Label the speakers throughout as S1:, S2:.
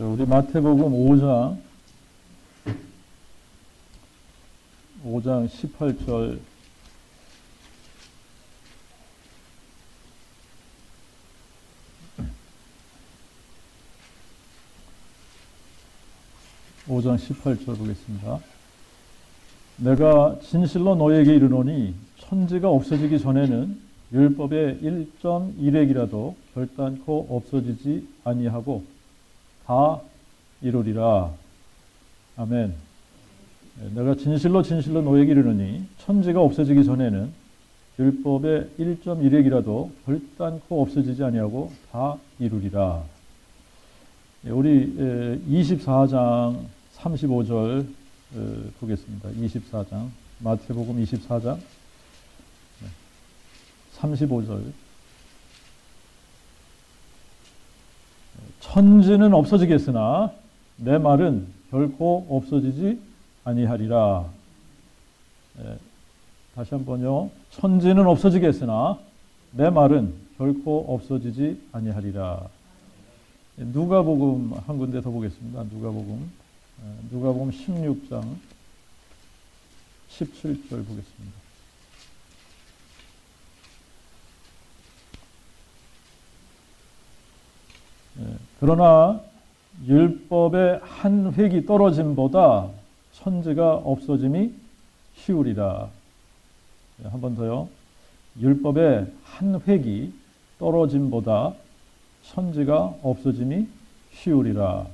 S1: 우리 마태복음 5장 18절 보겠습니다. 내가 진실로 너에게 이르노니 천지가 없어지기 전에는 율법의 1.1획이라도 결단코 없어지지 아니하고 다 이루리라. 아멘. 내가 진실로 너에게 이르노니 천지가 없어지기 전에는 율법의 1.1획이라도 결단코 없어지지 아니하고 다 이루리라. 우리 24장 35절 보겠습니다. 24장 마태복음 24장 35절 천지는 없어지겠으나 내 말은 결코 없어지지 아니하리라. 다시 한번요. 천지는 없어지겠으나 내 말은 결코 없어지지 아니하리라. 누가복음 한 군데 더 보겠습니다. 누가복음 16장 17절 보겠습니다. 그러나 율법의 한 획이 떨어짐보다 천지가 없어짐이 쉬우리라. 한 번 더요. 율법의 한 획이 떨어짐보다 천지가 없어짐이 쉬우리라.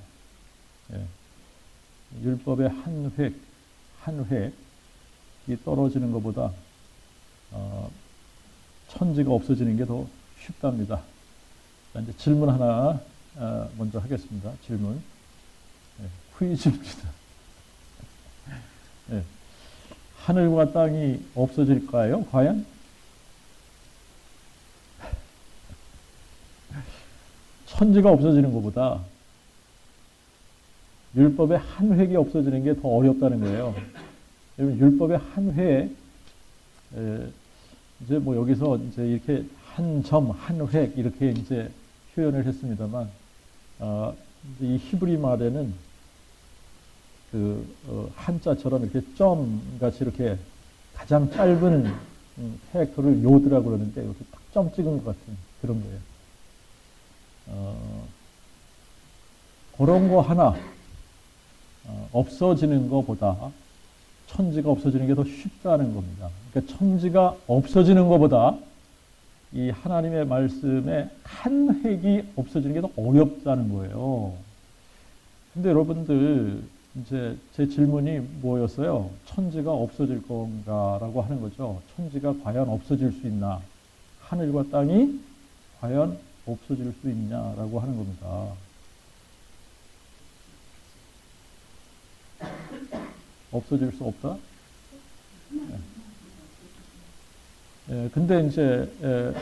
S1: 율법의 한 획이 떨어지는 것보다 천지가 없어지는 게 더 쉽답니다. 자, 이제 질문 하나 먼저 하겠습니다. 질문. 퀴즈입니다. 하늘과 땅이 없어질까요? 과연? 천지가 없어지는 것보다 율법의 한 획이 없어지는 게 더 어렵다는 거예요. 율법의 한 획, 이제 뭐 여기서 이제 이렇게 한 점, 한 획 이렇게 이제 표현을 했습니다만, 이 히브리 말에는 한자처럼 이렇게 점 같이 이렇게 가장 짧은 캐릭터를 요드라고 그러는데 이렇게 딱 점 찍은 것 같은 그런 거예요. 그런 거 하나 없어지는 것보다 천지가 없어지는 게 더 쉽다는 겁니다. 그러니까 천지가 없어지는 것보다 이 하나님의 말씀에 한 획이 없어지는 게 더 어렵다는 거예요. 근데 여러분들 이제 제 질문이 뭐였어요? 천지가 없어질 건가라고 하는 거죠. 천지가 과연 없어질 수 있나? 하늘과 땅이 과연 없어질 수 있냐라고 하는 겁니다. 없어질 수 없다? 근데 이제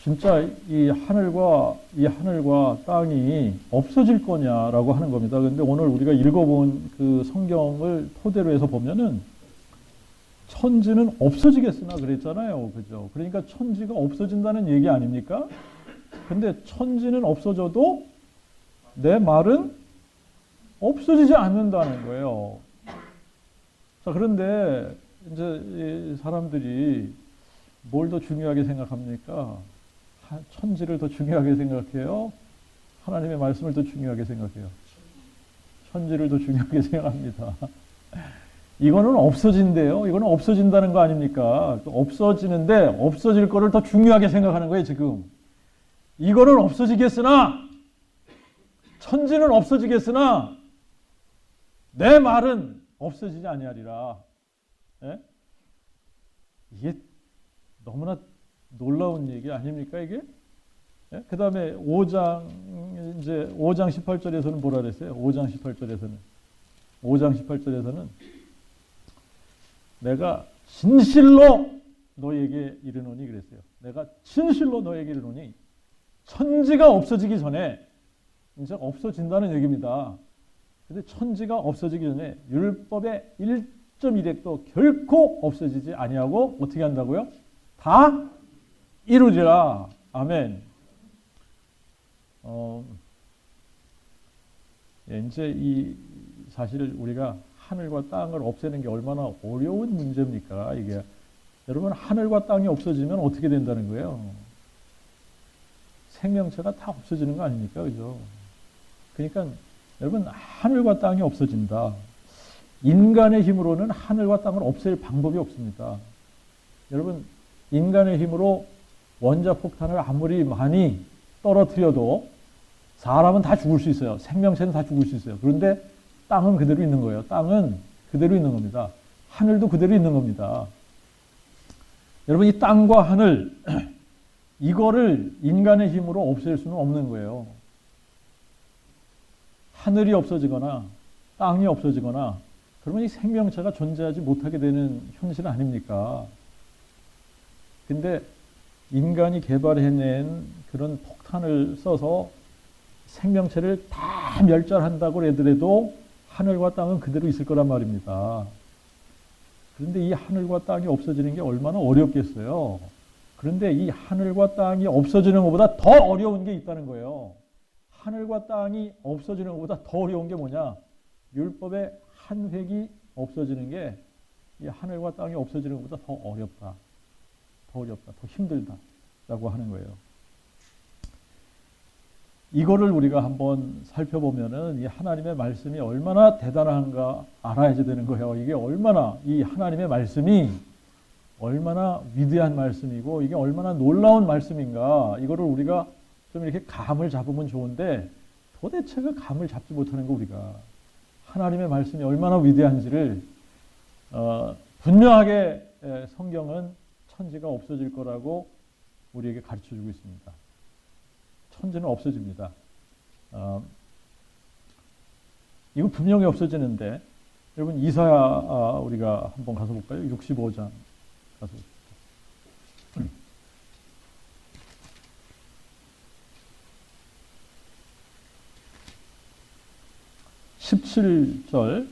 S1: 진짜 이 하늘과 땅이 없어질 거냐라고 하는 겁니다. 근데 오늘 우리가 읽어본 그 성경을 토대로 해서 보면은 천지는 없어지겠으나 그랬잖아요. 그죠? 그러니까 천지가 없어진다는 얘기 아닙니까? 근데 천지는 없어져도 내 말은 없어지지 않는다는 거예요. 자, 그런데 이제 사람들이 뭘 더 중요하게 생각합니까? 천지를 더 중요하게 생각해요? 하나님의 말씀을 더 중요하게 생각해요? 천지를 더 중요하게 생각합니다. 이거는 없어진대요. 이거는 없어진다는 거 아닙니까? 없어지는데 없어질 거를 더 중요하게 생각하는 거예요, 지금. 이거는 없어지겠으나, 천지는 없어지겠으나, 내 말은 없어지지 아니하리라. 예? 이게 너무나 놀라운 얘기 아닙니까, 이게? 예? 그 다음에 5장 18절에서는 뭐라 그랬어요? 5장 18절에서는 내가 진실로 너에게 이르노니 그랬어요. 내가 진실로 너에게 이르노니 천지가 없어지기 전에 이제 없어진다는 얘기입니다. 근데 천지가 없어지기 전에 율법의 1.1획도 결코 없어지지 아니하고 어떻게 한다고요? 다 이루리라. 아멘. 예, 이제 이 사실 우리가 하늘과 땅을 없애는 게 얼마나 어려운 문제입니까? 이게 여러분 하늘과 땅이 없어지면 어떻게 된다는 거예요? 생명체가 다 없어지는 거 아닙니까? 그죠? 그러니까 여러분 하늘과 땅이 없어진다. 인간의 힘으로는 하늘과 땅을 없앨 방법이 없습니다. 여러분 인간의 힘으로 원자폭탄을 아무리 많이 떨어뜨려도 사람은 다 죽을 수 있어요. 생명체는 다 죽을 수 있어요. 그런데 땅은 그대로 있는 거예요. 땅은 그대로 있는 겁니다. 하늘도 그대로 있는 겁니다. 여러분 이 땅과 하늘 이거를 인간의 힘으로 없앨 수는 없는 거예요. 하늘이 없어지거나 땅이 없어지거나 그러면 이 생명체가 존재하지 못하게 되는 현실 아닙니까? 근데 인간이 개발해낸 그런 폭탄을 써서 생명체를 다 멸절한다고 하더라도 하늘과 땅은 그대로 있을 거란 말입니다. 그런데 이 하늘과 땅이 없어지는 게 얼마나 어렵겠어요. 그런데 이 하늘과 땅이 없어지는 것보다 더 어려운 게 있다는 거예요. 하늘과 땅이 없어지는 것보다 더 어려운 게 뭐냐? 율법의 한 획이 없어지는 게 이 하늘과 땅이 없어지는 것보다 더 어렵다. 더 어렵다. 더 힘들다라고 하는 거예요. 이거를 우리가 한번 살펴보면은 이 하나님의 말씀이 얼마나 대단한가 알아야지 되는 거예요. 이게 얼마나 이 하나님의 말씀이 얼마나 위대한 말씀이고 이게 얼마나 놀라운 말씀인가 이거를 우리가 좀 이렇게 감을 잡으면 좋은데 도대체 그 감을 잡지 못하는 거 우리가 하나님의 말씀이 얼마나 위대한지를 분명하게 성경은 천지가 없어질 거라고 우리에게 가르쳐주고 있습니다. 천지는 없어집니다. 이거 분명히 없어지는데 여러분 이사야 우리가 한번 가서 볼까요? 65장 가서 보십시오. 17절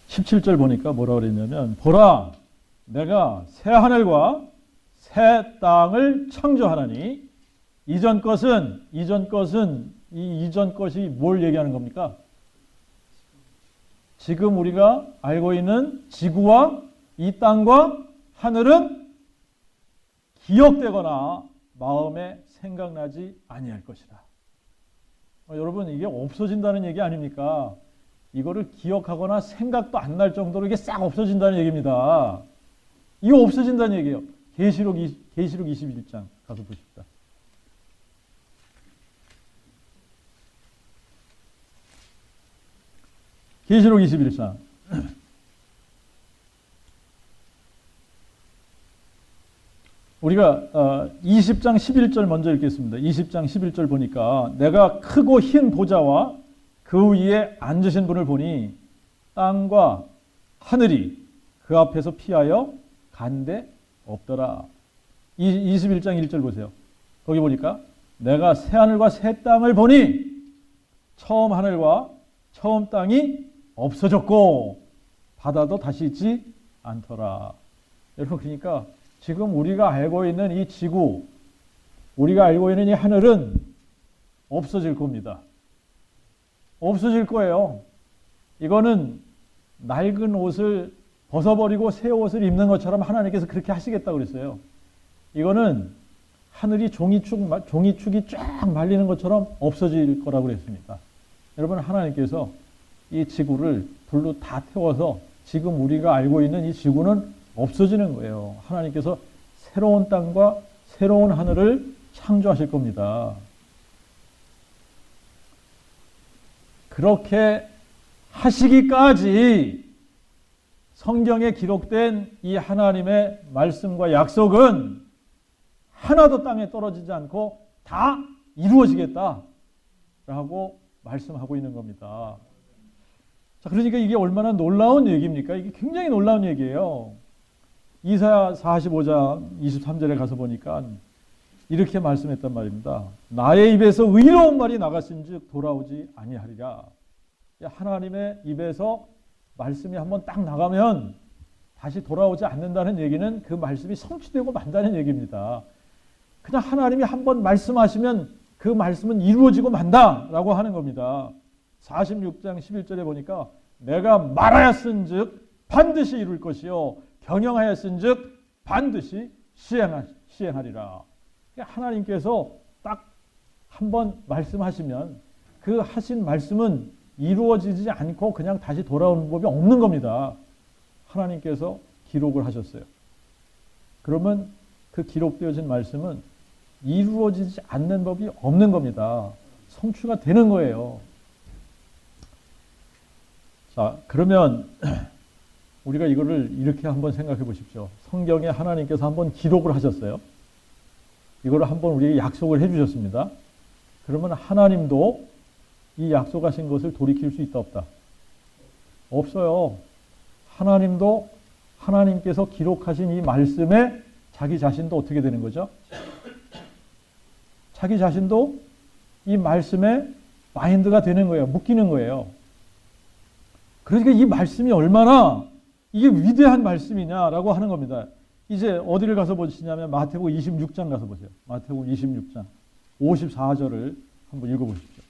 S1: 17절 보니까 뭐라고 그랬냐면 보라 내가 새 하늘과 새 땅을 창조하나니 이전 것이 뭘 얘기하는 겁니까? 지금 우리가 알고 있는 지구와 이 땅과 하늘은 기억되거나 마음에 생각나지 아니할 것이다. 여러분 이게 없어진다는 얘기 아닙니까? 이거를 기억하거나 생각도 안 날 정도로 이게 싹 없어진다는 얘기입니다. 이거 없어진다는 얘기예요. 계시록 21장 가서 보십시다. 계시록 21장 우리가 20장 11절 먼저 읽겠습니다. 20장 11절 보니까 내가 크고 흰 보좌와 그 위에 앉으신 분을 보니 땅과 하늘이 그 앞에서 피하여 간데 없더라. 21장 1절 보세요. 거기 보니까 내가 새 하늘과 새 땅을 보니 처음 하늘과 처음 땅이 없어졌고 바다도 다시 있지 않더라. 여러분 그러니까 지금 우리가 알고 있는 이 지구, 우리가 알고 있는 이 하늘은 없어질 겁니다. 없어질 거예요. 이거는 낡은 옷을 벗어버리고 새 옷을 입는 것처럼 하나님께서 그렇게 하시겠다고 그랬어요. 이거는 하늘이 종이축이 쫙 말리는 것처럼 없어질 거라고 그랬습니다. 여러분 하나님께서 이 지구를 불로 다 태워서 지금 우리가 알고 있는 이 지구는 없어지는 거예요. 하나님께서 새로운 땅과 새로운 하늘을 창조하실 겁니다. 그렇게 하시기까지 성경에 기록된 이 하나님의 말씀과 약속은 하나도 땅에 떨어지지 않고 다 이루어지겠다라고 말씀하고 있는 겁니다. 자, 그러니까 이게 얼마나 놀라운 얘기입니까? 이게 굉장히 놀라운 얘기예요. 이사야 45장 23절에 가서 보니까 이렇게 말씀했단 말입니다. 나의 입에서 의로운 말이 나갔은즉 돌아오지 아니하리라. 하나님의 입에서 말씀이 한번 딱 나가면 다시 돌아오지 않는다는 얘기는 그 말씀이 성취되고 만다는 얘기입니다. 그냥 하나님이 한번 말씀하시면 그 말씀은 이루어지고 만다라고 하는 겁니다. 46장 11절에 보니까 내가 말하였은즉 반드시 이룰 것이요 경영하였은즉 반드시 시행하리라. 하나님께서 딱 한번 말씀하시면 그 하신 말씀은 이루어지지 않고 그냥 다시 돌아오는 법이 없는 겁니다. 하나님께서 기록을 하셨어요. 그러면 그 기록되어진 말씀은 이루어지지 않는 법이 없는 겁니다. 성취가 되는 거예요. 자, 그러면 우리가 이거를 이렇게 한번 생각해 보십시오. 성경에 하나님께서 한번 기록을 하셨어요. 이거를 한번 우리에게 약속을 해 주셨습니다. 그러면 하나님도 이 약속하신 것을 돌이킬 수 있다 없다? 없어요. 하나님도 하나님께서 기록하신 이 말씀에 자기 자신도 어떻게 되는 거죠? 자기 자신도 이 말씀에 마인드가 되는 거예요. 묶이는 거예요. 그러니까 이 말씀이 얼마나 이게 위대한 말씀이냐라고 하는 겁니다. 이제 어디를 가서 보시냐면 마태복음 26장 가서 보세요. 마태복음 26장 54절을 한번 읽어보십시오.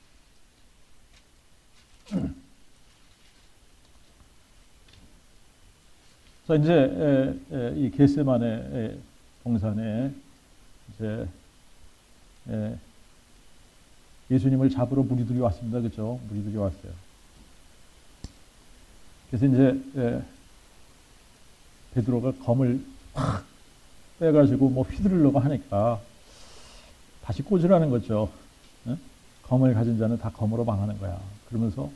S1: 자, 이제 이 겟세마네 동산에 이제 예수님을 잡으러 무리들이 왔습니다. 그렇죠? 무리들이 왔어요. 그래서 이제 베드로가 검을 확 빼가지고 뭐 휘두르려고 하니까 다시 꽂으라는 거죠. 검을 가진 자는 다 검으로 망하는 거야. 그러면서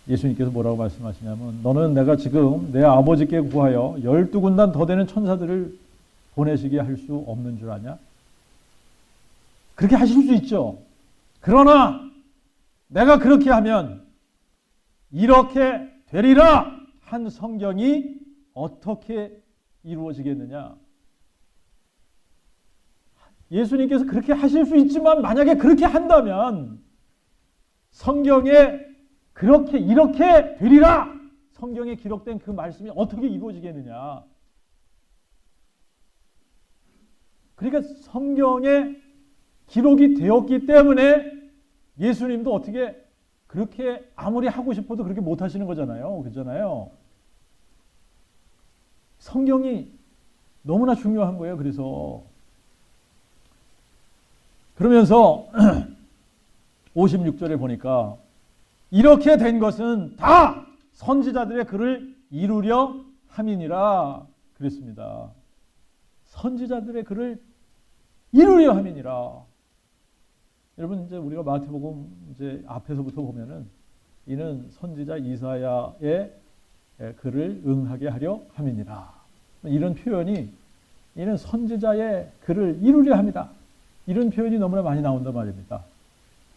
S1: 예수님께서 뭐라고 말씀하시냐면 너는 내가 지금 내 아버지께 구하여 12군단 더 되는 천사들을 보내시게 할 수 없는 줄 아냐? 그렇게 하실 수 있죠. 그러나 내가 그렇게 하면 이렇게 되리라 한 성경이 어떻게 이루어지겠느냐? 예수님께서 그렇게 하실 수 있지만 만약에 그렇게 한다면 성경에 그렇게 이렇게 되리라 성경에 기록된 그 말씀이 어떻게 이루어지겠느냐? 그러니까 성경에 기록이 되었기 때문에 예수님도 어떻게 그렇게 아무리 하고 싶어도 그렇게 못 하시는 거잖아요. 그렇잖아요. 성경이 너무나 중요한 거예요. 그러면서 56절에 보니까 이렇게 된 것은 다 선지자들의 글을 이루려 함이니라 그랬습니다. 선지자들의 글을 이루려 함이니라. 여러분 이제 우리가 마태복음 이제 앞에서부터 보면은 이는 선지자 이사야의 글을 응하게 하려 함이니라. 이런 표현이 이는 선지자의 글을 이루려 합니다. 이런 표현이 너무나 많이 나온단 말입니다.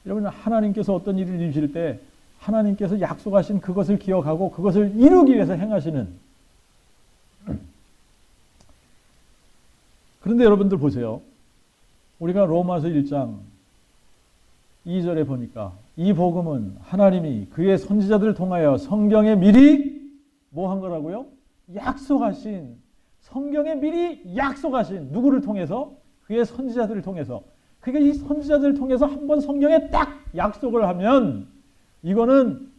S1: 여러분 하나님께서 어떤 일을 이루실 때 하나님께서 약속하신 그것을 기억하고 그것을 이루기 위해서 행하시는. 그런데 여러분들 보세요. 우리가 로마서 1장 2절에 보니까 이 복음은 하나님이 그의 선지자들을 통하여 성경에 미리 뭐 한 거라고요? 약속하신, 성경에 미리 약속하신 누구를 통해서? 그의 선지자들을 통해서. 그러니까 이 선지자들을 통해서 한번 성경에 딱 약속을 하면 이거는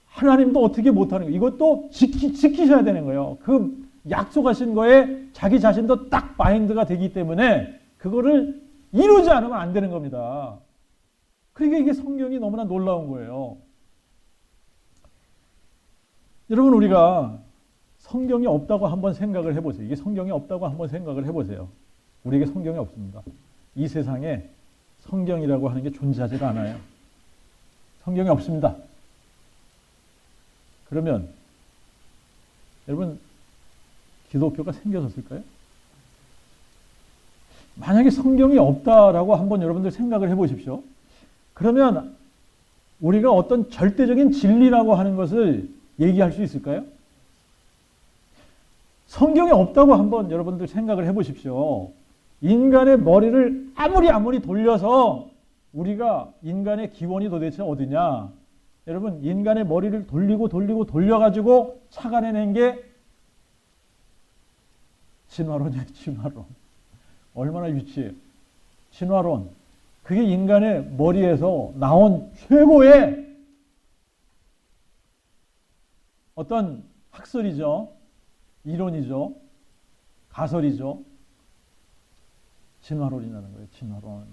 S1: 하나님도 어떻게 못하는 거예요. 이것도 지키셔야 되는 거예요. 그 약속하신 거에 자기 자신도 딱 마인드가 되기 때문에 그거를 이루지 않으면 안 되는 겁니다. 그러니까 이게 성경이 너무나 놀라운 거예요. 여러분 우리가 성경이 없다고 한번 생각을 해보세요. 이게 성경이 없다고 한번 생각을 해보세요. 우리에게 성경이 없습니다. 이 세상에 성경이라고 하는 게 존재하지가 않아요. 성경이 없습니다. 그러면 여러분 기독교가 생겨졌을까요? 만약에 성경이 없다라고 한번 여러분들 생각을 해보십시오. 그러면 우리가 어떤 절대적인 진리라고 하는 것을 얘기할 수 있을까요? 성경이 없다고 한번 여러분들 생각을 해보십시오. 인간의 머리를 아무리 돌려서 우리가 인간의 기원이 도대체 어디냐? 여러분 인간의 머리를 돌려가지고 착안해낸 게 진화론이에요. 진화론. 얼마나 유치해요. 진화론, 그게 인간의 머리에서 나온 최고의 어떤 학설이죠. 이론이죠. 가설이죠. 진화론이라는 거예요. 진화론.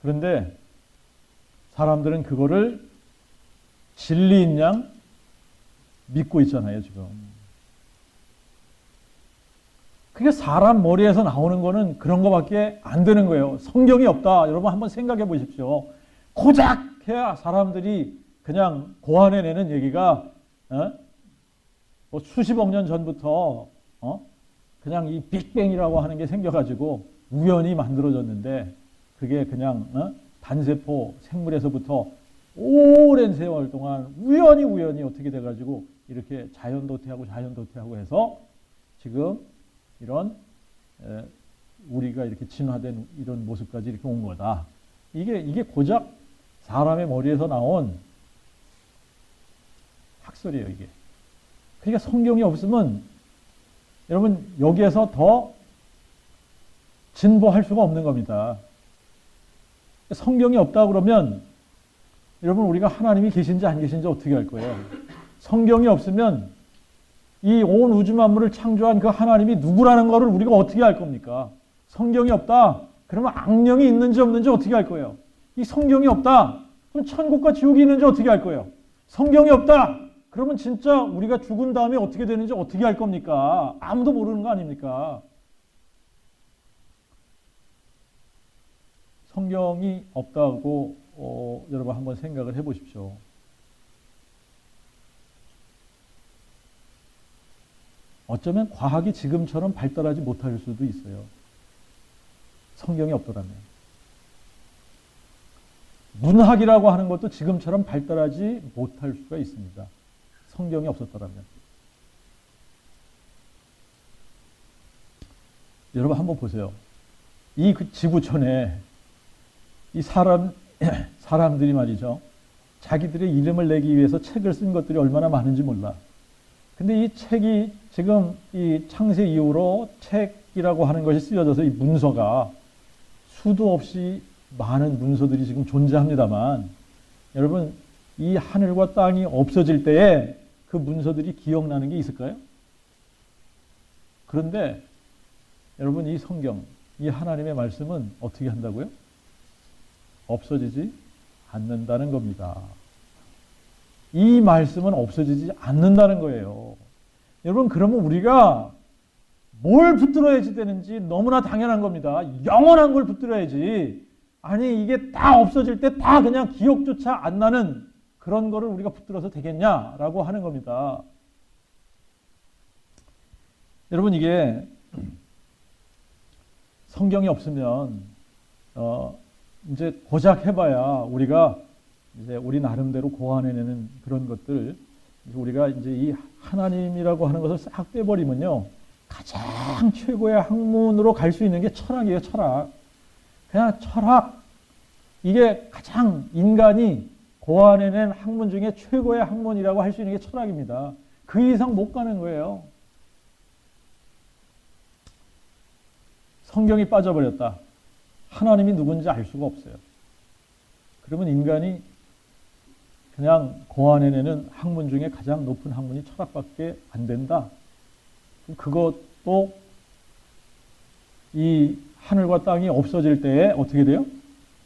S1: 그런데 사람들은 그거를 진리인 양 믿고 있잖아요, 지금. 그게 사람 머리에서 나오는 거는 그런 거밖에 안 되는 거예요. 성경이 없다. 여러분 한번 생각해 보십시오. 고작 해야 사람들이 그냥 고안해내는 얘기가 뭐 수십억 년 전부터 그냥 이 빅뱅이라고 하는 게 생겨가지고 우연히 만들어졌는데 그게 그냥 단세포 생물에서부터 오랜 세월 동안 우연히 어떻게 돼가지고 이렇게 자연도태하고 해서 지금 이런 우리가 이렇게 진화된 이런 모습까지 이렇게 온 거다. 이게 고작 사람의 머리에서 나온 학설이에요, 이게. 그러니까 성경이 없으면 여러분 여기에서 더 진보할 수가 없는 겁니다. 성경이 없다 그러면 여러분 우리가 하나님이 계신지 안 계신지 어떻게 할 거예요? 성경이 없으면 이 온 우주 만물을 창조한 그 하나님이 누구라는 것을 우리가 어떻게 알 겁니까? 성경이 없다. 그러면 악령이 있는지 없는지 어떻게 할 거예요? 이 성경이 없다. 그럼 천국과 지옥이 있는지 어떻게 할 거예요? 성경이 없다. 그러면 진짜 우리가 죽은 다음에 어떻게 되는지 어떻게 할 겁니까? 아무도 모르는 거 아닙니까? 성경이 없다고 여러분 한번 생각을 해보십시오. 어쩌면 과학이 지금처럼 발달하지 못할 수도 있어요. 성경이 없더라면. 문학이라고 하는 것도 지금처럼 발달하지 못할 수가 있습니다. 성경이 없었더라면. 여러분 한번 보세요. 이 지구촌에 이 사람들이 말이죠. 자기들의 이름을 내기 위해서 책을 쓴 것들이 얼마나 많은지 몰라. 근데 이 책이 지금 이 창세 이후로 책이라고 하는 것이 쓰여져서 이 문서가 수도 없이 많은 문서들이 지금 존재합니다만 여러분 이 하늘과 땅이 없어질 때에 그 문서들이 기억나는 게 있을까요? 그런데 여러분 이 성경, 이 하나님의 말씀은 어떻게 한다고요? 없어지지 않는다는 겁니다. 이 말씀은 없어지지 않는다는 거예요. 여러분 그러면 우리가 뭘 붙들어야지 되는지 너무나 당연한 겁니다. 영원한 걸 붙들어야지. 아니 이게 다 없어질 때 다 그냥 기억조차 안 나는 그런 거를 우리가 붙들어서 되겠냐라고 하는 겁니다. 여러분 이게 성경이 없으면 이제 고작 해봐야 우리가 이제 우리 나름대로 고안해내는 그런 것들 우리가 이제 이 하나님이라고 하는 것을 싹 빼버리면요 가장 최고의 학문으로 갈 수 있는 게 철학이에요. 철학. 그냥 철학 이게 가장 인간이 고안해낸 학문 중에 최고의 학문이라고 할 수 있는 게 철학입니다. 그 이상 못 가는 거예요. 성경이 빠져버렸다. 하나님이 누군지 알 수가 없어요. 그러면 인간이 그냥 고안해내는 학문 중에 가장 높은 학문이 철학밖에 안 된다. 그것도 이 하늘과 땅이 없어질 때에 어떻게 돼요?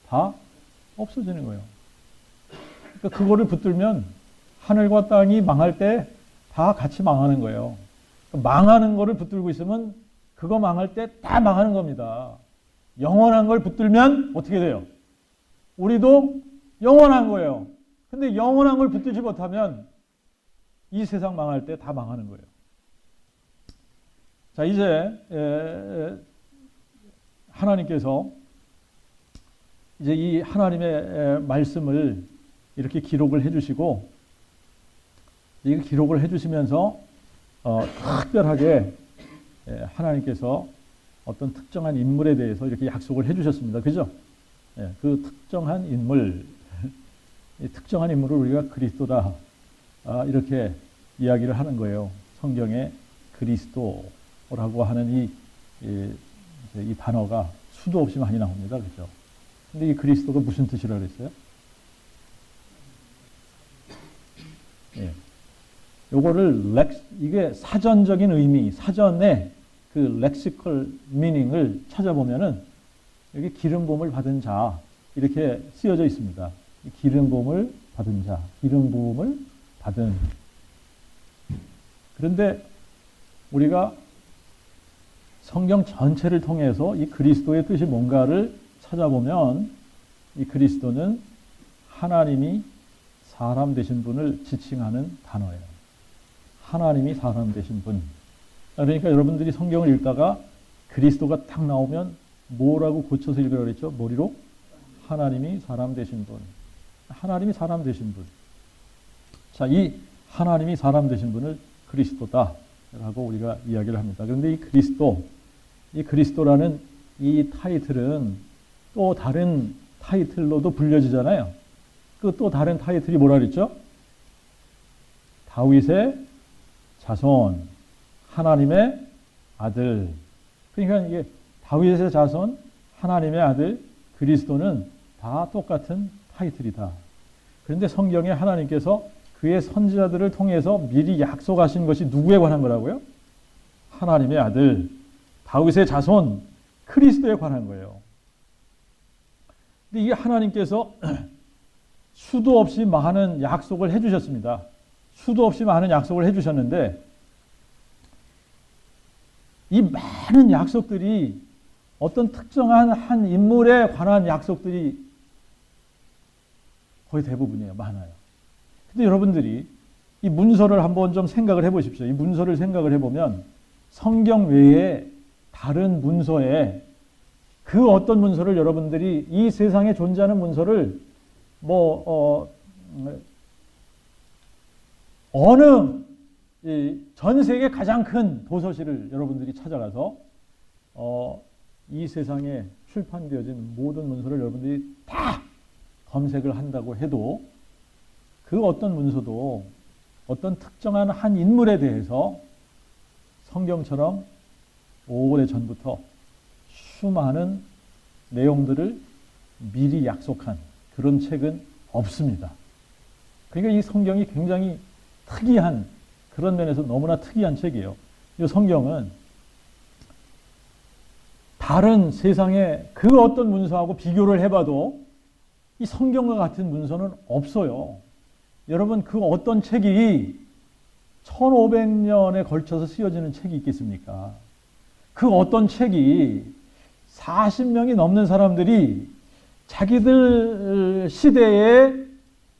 S1: 다 없어지는 거예요. 그러니까 그거를 붙들면 하늘과 땅이 망할 때 다 같이 망하는 거예요. 망하는 거를 붙들고 있으면 그거 망할 때 다 망하는 겁니다. 영원한 걸 붙들면 어떻게 돼요? 우리도 영원한 거예요. 근데 영원한 걸 붙들지 못하면 이 세상 망할 때 다 망하는 거예요. 자, 이제 하나님께서 이제 이 하나님의 말씀을 이렇게 기록을 해주시고 이 기록을 해주시면서 특별하게 하나님께서 어떤 특정한 인물에 대해서 이렇게 약속을 해주셨습니다. 그죠? 그 특정한 인물, 이 특정한 인물을 우리가 그리스도다 이렇게 이야기를 하는 거예요. 성경에 그리스도라고 하는 이 단어가 수도 없이 많이 나옵니다. 그죠? 근데 이 그리스도가 무슨 뜻이라 그랬어요? 예. 요거를 이게 사전적인 의미, 사전에 그 렉시컬 미닝을 찾아보면은 여기 기름 부음을 받은 자 이렇게 쓰여져 있습니다. 기름 부음을 받은 자, 기름 부음을 받은. 그런데 우리가 성경 전체를 통해서 이 그리스도의 뜻이 뭔가를 찾아보면 이 그리스도는 하나님이 사람 되신 분을 지칭하는 단어예요. 하나님이 사람 되신 분. 그러니까 여러분들이 성경을 읽다가 그리스도가 딱 나오면 뭐라고 고쳐서 읽으라고 그랬죠? 머리로? 하나님이 사람 되신 분. 하나님이 사람 되신 분. 자, 이 하나님이 사람 되신 분을 그리스도다라고 우리가 이야기를 합니다. 그런데 이 그리스도라는 이 타이틀은 또 다른 타이틀로도 불려지잖아요. 그 또 다른 타이틀이 뭐라 그랬죠? 다윗의 자손, 하나님의 아들. 그러니까 이게 다윗의 자손, 하나님의 아들, 그리스도는 다 똑같은 타이틀이다. 그런데 성경에 하나님께서 그의 선지자들을 통해서 미리 약속하신 것이 누구에 관한 거라고요? 하나님의 아들, 다윗의 자손, 그리스도에 관한 거예요. 근데 이게 하나님께서 수도 없이 많은 약속을 해주셨습니다. 수도 없이 많은 약속을 해주셨는데 이 많은 약속들이 어떤 특정한 한 인물에 관한 약속들이 거의 대부분이에요. 많아요. 근데 여러분들이 이 문서를 한번 좀 생각을 해보십시오. 이 문서를 생각을 해보면 성경 외에 다른 문서에 그 어떤 문서를 여러분들이 이 세상에 존재하는 문서를 어느 전 세계 가장 큰 도서실을 여러분들이 찾아가서 이 세상에 출판되어진 모든 문서를 여러분들이 다 검색을 한다고 해도 그 어떤 문서도 어떤 특정한 한 인물에 대해서 성경처럼 오래전부터 수많은 내용들을 미리 약속한 그런 책은 없습니다. 그러니까 이 성경이 굉장히 특이한 그런 면에서 너무나 특이한 책이에요. 이 성경은 다른 세상의 그 어떤 문서하고 비교를 해봐도 이 성경과 같은 문서는 없어요. 여러분 그 어떤 책이 1500년에 걸쳐서 쓰여지는 책이 있겠습니까? 그 어떤 책이 40명이 넘는 사람들이 자기들 시대에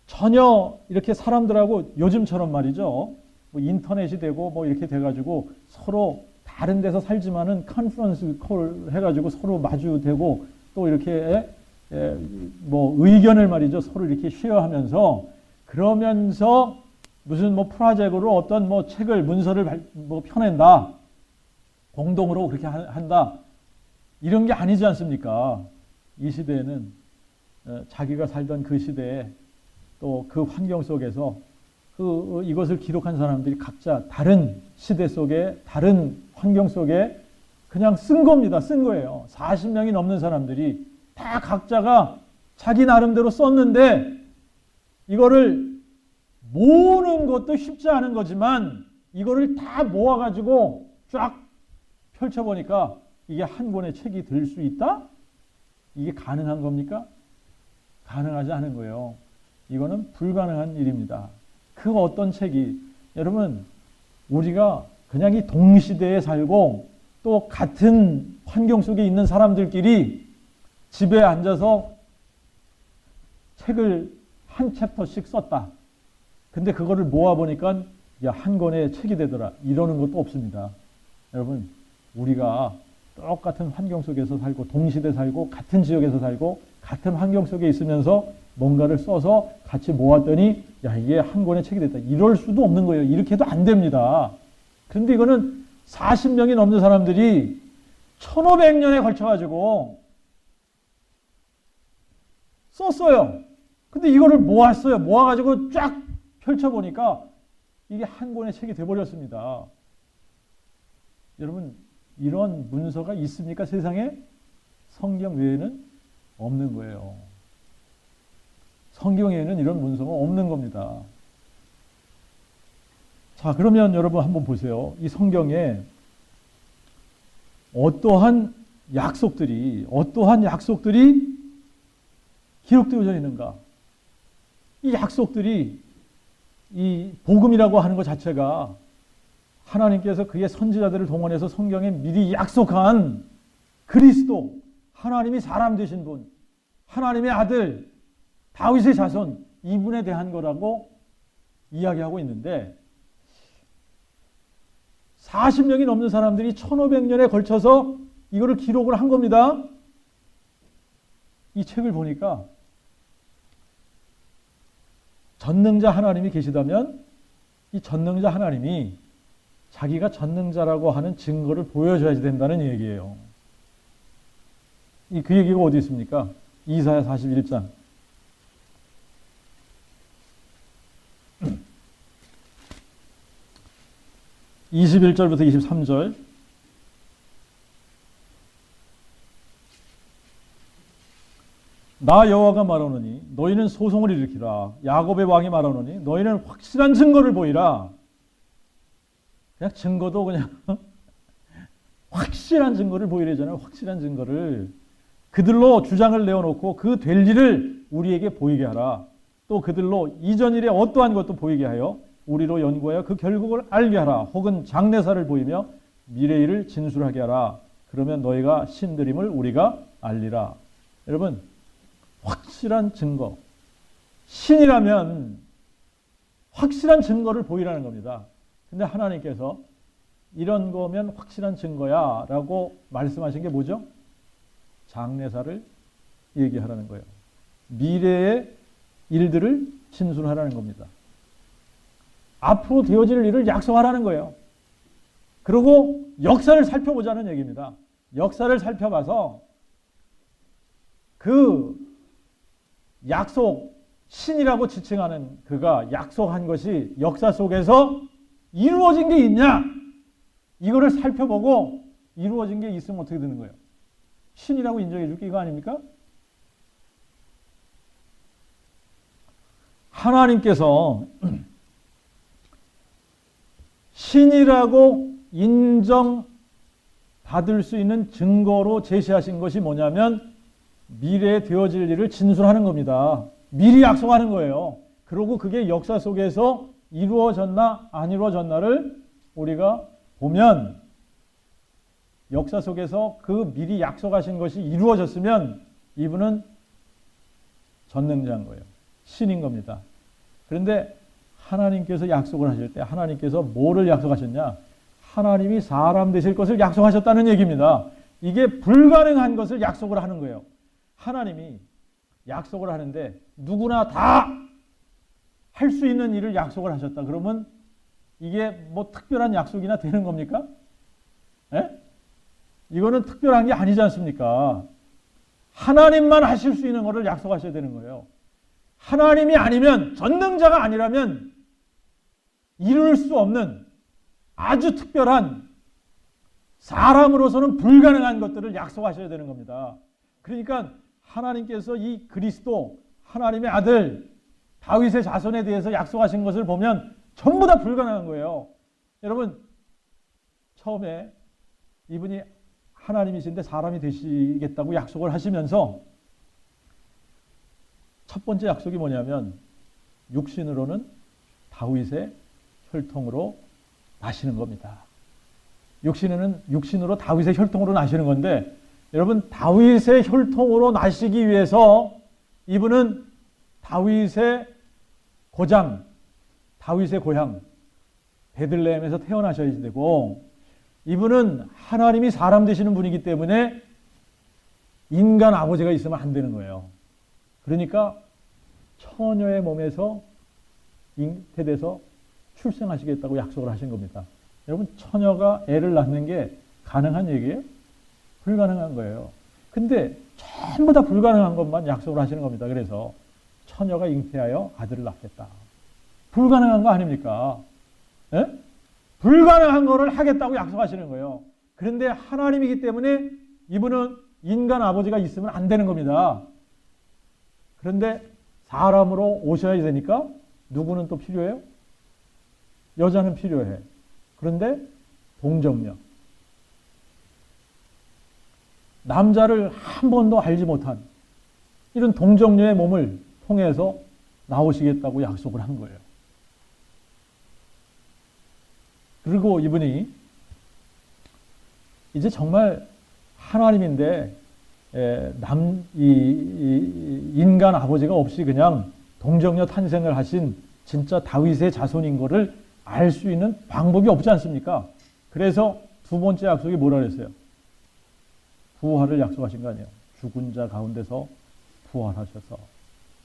S1: 전혀 이렇게 사람들하고 요즘처럼 말이죠. 뭐 인터넷이 되고 뭐 이렇게 돼가지고 서로 다른 데서 살지만은 컨퍼런스 콜 해가지고 서로 마주되고 또 이렇게 뭐 의견을 말이죠. 서로 이렇게 쉐어하면서 그러면서 무슨 뭐 프로젝트로 어떤 뭐 책을 문서를 뭐 펴낸다. 공동으로 그렇게 한다. 이런 게 아니지 않습니까? 이 시대에는 자기가 살던 그 시대에 또 그 환경 속에서 이것을 기록한 사람들이 각자 다른 시대 속에 다른 환경 속에 그냥 쓴 겁니다. 쓴 거예요. 40명이 넘는 사람들이 다 각자가 자기 나름대로 썼는데 이거를 모으는 것도 쉽지 않은 거지만 이거를 다 모아가지고 쫙 펼쳐보니까 이게 한 권의 책이 될 수 있다? 이게 가능한 겁니까? 가능하지 않은 거예요. 이거는 불가능한 일입니다. 그 어떤 책이 여러분 우리가 그냥 이 동시대에 살고 또 같은 환경 속에 있는 사람들끼리 집에 앉아서 책을 한 챕터씩 썼다. 근데 그거를 모아보니까 야, 한 권의 책이 되더라. 이러는 것도 없습니다. 여러분 우리가 똑같은 환경 속에서 살고 동시대 살고 같은 지역에서 살고 같은 환경 속에 있으면서 뭔가를 써서 같이 모았더니 야 이게 한 권의 책이 됐다. 이럴 수도 없는 거예요. 이렇게 해도 안 됩니다. 그런데 이거는 40명이 넘는 사람들이 1500년에 걸쳐가지고 썼어요. 근데 이거를 모았어요. 모아가지고 쫙 펼쳐보니까 이게 한 권의 책이 돼버렸습니다. 여러분 이런 문서가 있습니까? 세상에? 성경 외에는 없는 거예요. 성경 외에는 이런 문서가 없는 겁니다. 자, 그러면 여러분 한번 보세요. 이 성경에 어떠한 약속들이 기록되어져 있는가? 이 약속들이 이 복음이라고 하는 것 자체가 하나님께서 그의 선지자들을 동원해서 성경에 미리 약속한 그리스도, 하나님이 사람 되신 분, 하나님의 아들, 다윗의 자손, 이분에 대한 거라고 이야기하고 있는데 40명이 넘는 사람들이 1500년에 걸쳐서 이거를 기록을 한 겁니다. 이 책을 보니까 전능자 하나님이 계시다면 이 전능자 하나님이 자기가 전능자라고 하는 증거를 보여줘야 된다는 얘기예요. 그 얘기가 어디 있습니까? 이사야 41장. 21절부터 23절. 나 여호와가 말하노니 너희는 소송을 일으키라. 야곱의 왕이 말하노니 너희는 확실한 증거를 보이라. 그냥 증거도 그냥 확실한 증거를 보이래잖아요. 확실한 증거를. 그들로 주장을 내어놓고 그 될 일을 우리에게 보이게 하라. 또 그들로 이전 일에 어떠한 것도 보이게 하여 우리로 연구하여 그 결국을 알게 하라. 혹은 장래사를 보이며 미래 일을 진술하게 하라. 그러면 너희가 신들임을 우리가 알리라. 여러분, 확실한 증거. 신이라면 확실한 증거를 보이라는 겁니다. 근데 하나님께서 이런 거면 확실한 증거야 라고 말씀하신 게 뭐죠? 장래사를 얘기하라는 거예요. 미래의 일들을 진술하라는 겁니다. 앞으로 되어질 일을 약속하라는 거예요. 그리고 역사를 살펴보자는 얘기입니다. 역사를 살펴봐서 그 약속, 신이라고 지칭하는 그가 약속한 것이 역사 속에서 이루어진 게 있냐? 이거를 살펴보고 이루어진 게 있으면 어떻게 되는 거예요? 신이라고 인정해 줄 게 이거 아닙니까? 하나님께서 신이라고 인정받을 수 있는 증거로 제시하신 것이 뭐냐면 미래에 되어질 일을 진술하는 겁니다. 미리 약속하는 거예요. 그리고 그게 역사 속에서 이루어졌나 안 이루어졌나를 우리가 보면 역사 속에서 그 미리 약속하신 것이 이루어졌으면 이분은 전능자인 거예요. 신인 겁니다. 그런데 하나님께서 약속을 하실 때 하나님께서 뭐를 약속하셨냐? 하나님이 사람 되실 것을 약속하셨다는 얘기입니다. 이게 불가능한 것을 약속을 하는 거예요. 하나님이 약속을 하는데 누구나 다 할 수 있는 일을 약속을 하셨다. 그러면 이게 뭐 특별한 약속이나 되는 겁니까? 예? 이거는 특별한 게 아니지 않습니까? 하나님만 하실 수 있는 것을 약속하셔야 되는 거예요. 하나님이 아니면, 전능자가 아니라면 이룰 수 없는 아주 특별한 사람으로서는 불가능한 것들을 약속하셔야 되는 겁니다. 그러니까 하나님께서 이 그리스도, 하나님의 아들, 다윗의 자손에 대해서 약속하신 것을 보면 전부 다 불가능한 거예요. 여러분, 처음에 이분이 하나님이신데 사람이 되시겠다고 약속을 하시면서 첫 번째 약속이 뭐냐면 육신으로는 다윗의 혈통으로 나시는 겁니다. 육신으로 다윗의 혈통으로 나시는 건데 여러분, 다윗의 혈통으로 나시기 위해서 이분은 다윗의 고장, 다윗의 고향 베들레헴에서 태어나셔야 되고 이분은 하나님이 사람 되시는 분이기 때문에 인간 아버지가 있으면 안 되는 거예요. 그러니까 처녀의 몸에서 잉태돼서 출생하시겠다고 약속을 하신 겁니다. 여러분, 처녀가 애를 낳는 게 가능한 얘기예요? 불가능한 거예요. 근데 전부 다 불가능한 것만 약속을 하시는 겁니다. 그래서 처녀가 잉태하여 아들을 낳겠다. 불가능한 거 아닙니까? 예? 불가능한 거를 하겠다고 약속하시는 거예요. 그런데 하나님이기 때문에 이분은 인간 아버지가 있으면 안 되는 겁니다. 그런데 사람으로 오셔야 되니까 누구는 또 필요해요? 여자는 필요해. 그런데 동정녀. 남자를 한 번도 알지 못한 이런 동정녀의 몸을 통해서 나오시겠다고 약속을 한 거예요. 그리고 이분이 이제 정말 하나님인데 인간 아버지가 없이 그냥 동정녀 탄생을 하신 진짜 다윗의 자손인 거를 알 수 있는 방법이 없지 않습니까? 그래서 두 번째 약속이 뭐라 그랬어요? 부활을 약속하신 거 아니에요. 죽은 자 가운데서 부활하셔서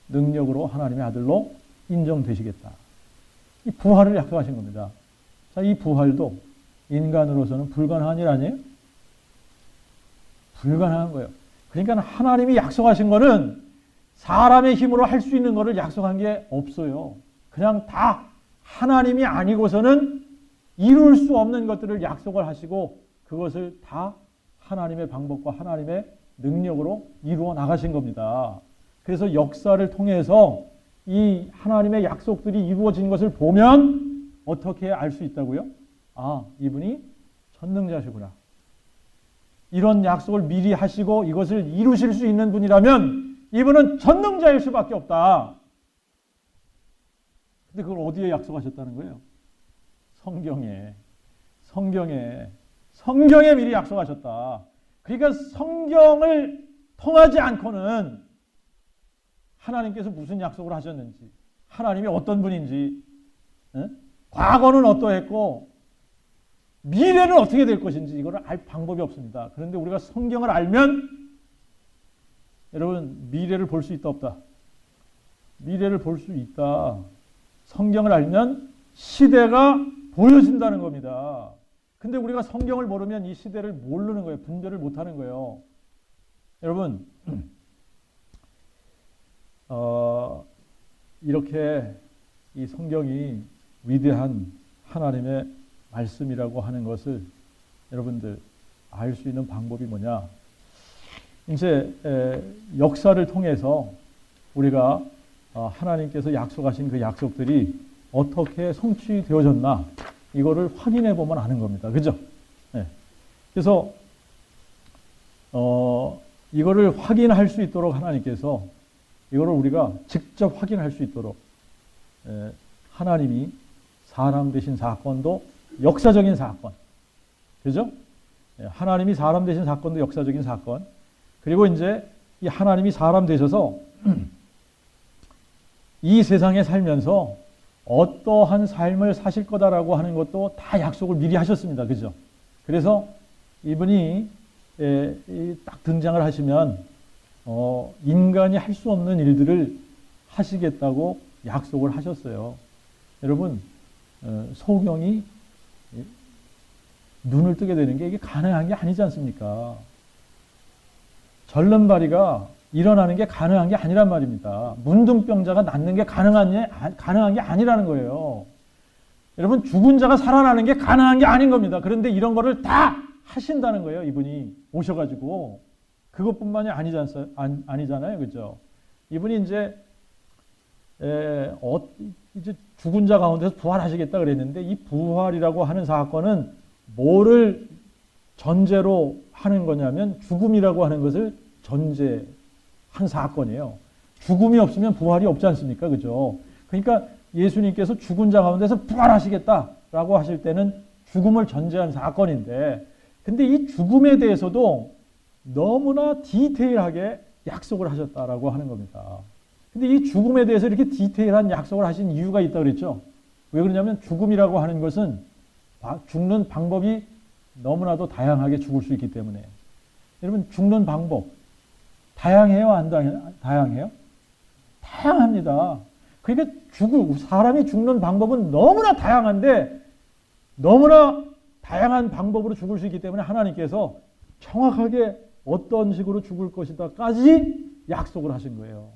S1: 능력으로 하나님의 아들로 인정되시겠다. 이 부활을 약속하신 겁니다. 자, 이 부활도 인간으로서는 불가능한 일 아니에요? 불가능한 거예요. 그러니까 하나님이 약속하신 거는 사람의 힘으로 할 수 있는 거를 약속한 게 없어요. 그냥 다 하나님이 아니고서는 이룰 수 없는 것들을 약속을 하시고 그것을 다 하나님의 방법과 하나님의 능력으로 이루어 나가신 겁니다. 그래서 역사를 통해서 이 하나님의 약속들이 이루어진 것을 보면 어떻게 알 수 있다고요? 아, 이분이 전능자시구나. 이런 약속을 미리 하시고 이것을 이루실 수 있는 분이라면 이분은 전능자일 수밖에 없다. 근데 그걸 어디에 약속하셨다는 거예요? 성경에 미리 약속하셨다. 그러니까 성경을 통하지 않고는 하나님께서 무슨 약속을 하셨는지, 하나님이 어떤 분인지, 과거는 어떠했고 미래는 어떻게 될 것인지 이걸 알 방법이 없습니다. 그런데 우리가 성경을 알면 여러분 미래를 볼 수 있다 없다? 미래를 볼 수 있다. 성경을 알면 시대가 보여진다는 겁니다. 근데 우리가 성경을 모르면 이 시대를 모르는 거예요. 분별을 못하는 거예요. 여러분 이렇게 이 성경이 위대한 하나님의 말씀이라고 하는 것을 여러분들 알 수 있는 방법이 뭐냐? 이제 역사를 통해서 우리가 하나님께서 약속하신 그 약속들이 어떻게 성취되어졌나 이거를 확인해 보면 아는 겁니다. 그죠? 네. 그래서 이거를 확인할 수 있도록 하나님께서 이거를 우리가 직접 확인할 수 있도록 하나님이 사람 되신 사건도 역사적인 사건. 그죠? 하나님이 사람 되신 사건도 역사적인 사건. 그리고 이제 이 하나님이 사람 되셔서 이 세상에 살면서 어떠한 삶을 사실 거다라고 하는 것도 다 약속을 미리 하셨습니다. 그죠? 그래서 이분이 딱 등장을 하시면 인간이 할 수 없는 일들을 하시겠다고 약속을 하셨어요. 여러분 소경이 눈을 뜨게 되는 게 이게 가능한 게 아니지 않습니까? 절름발이가 일어나는 게 가능한 게 아니란 말입니다. 문둥병자가 낫는 게 가능한 게 아니라는 거예요. 여러분 죽은 자가 살아나는 게 가능한 게 아닌 겁니다. 그런데 이런 거를 다 하신다는 거예요. 이분이 오셔가지고 그것뿐만이 아니잖아요. 그죠? 이분이 이제 죽은 자 가운데서 부활하시겠다 그랬는데 이 부활이라고 하는 사건은 뭐를 전제로 하는 거냐면 죽음이라고 하는 것을 전제한 사건이에요. 죽음이 없으면 부활이 없지 않습니까? 그죠? 그러니까 예수님께서 죽은 자 가운데서 부활하시겠다라고 하실 때는 죽음을 전제한 사건인데 근데 이 죽음에 대해서도 너무나 디테일하게 약속을 하셨다라고 하는 겁니다. 근데 이 죽음에 대해서 이렇게 디테일한 약속을 하신 이유가 있다고 그랬죠. 왜 그러냐면 죽음이라고 하는 것은 죽는 방법이 너무나도 다양하게 죽을 수 있기 때문에. 여러분 죽는 방법 다양해요? 안 다양해요? 다양합니다. 그러니까 사람이 죽는 방법은 너무나 다양한데 너무나 다양한 방법으로 죽을 수 있기 때문에 하나님께서 정확하게 어떤 식으로 죽을 것이다까지 약속을 하신 거예요.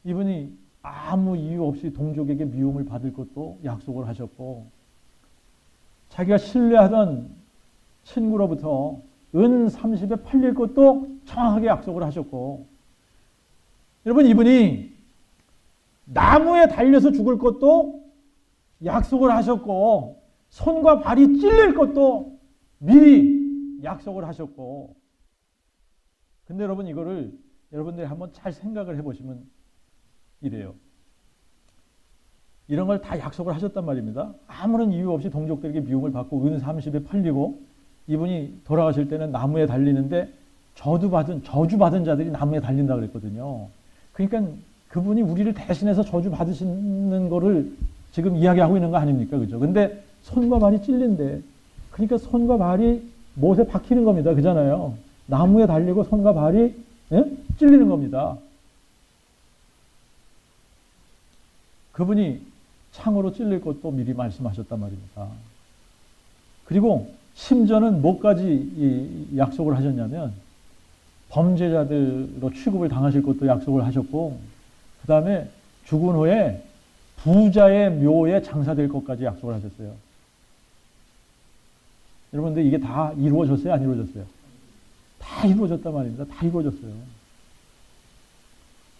S1: 이분이 아무 이유 없이 동족에게 미움을 받을 것도 약속을 하셨고 자기가 신뢰하던 친구로부터 은 30에 팔릴 것도 정확하게 약속을 하셨고, 여러분, 이분이 나무에 달려서 죽을 것도 약속을 하셨고, 손과 발이 찔릴 것도 미리 약속을 하셨고, 근데 여러분, 이거를 여러분들이 한번 잘 생각을 해보시면 이래요. 이런 걸 다 약속을 하셨단 말입니다. 아무런 이유 없이 동족들에게 미움을 받고 은 30에 팔리고, 이분이 돌아가실 때는 나무에 달리는데 저주받은 자들이 나무에 달린다 그랬거든요. 그러니까 그분이 우리를 대신해서 저주 받으시는 거를 지금 이야기하고 있는 거 아닙니까? 그죠? 근데 손과 발이 찔린대. 그러니까 손과 발이 못에 박히는 겁니다. 그잖아요. 나무에 달리고 손과 발이 찔리는 겁니다. 그분이 창으로 찔릴 것도 미리 말씀하셨단 말입니다. 그리고 심지어는 뭐까지 약속을 하셨냐면 범죄자들로 취급을 당하실 것도 약속을 하셨고, 그 다음에 죽은 후에 부자의 묘에 장사될 것까지 약속을 하셨어요. 여러분들 이게 다 이루어졌어요? 안 이루어졌어요? 다 이루어졌단 말입니다. 다 이루어졌어요.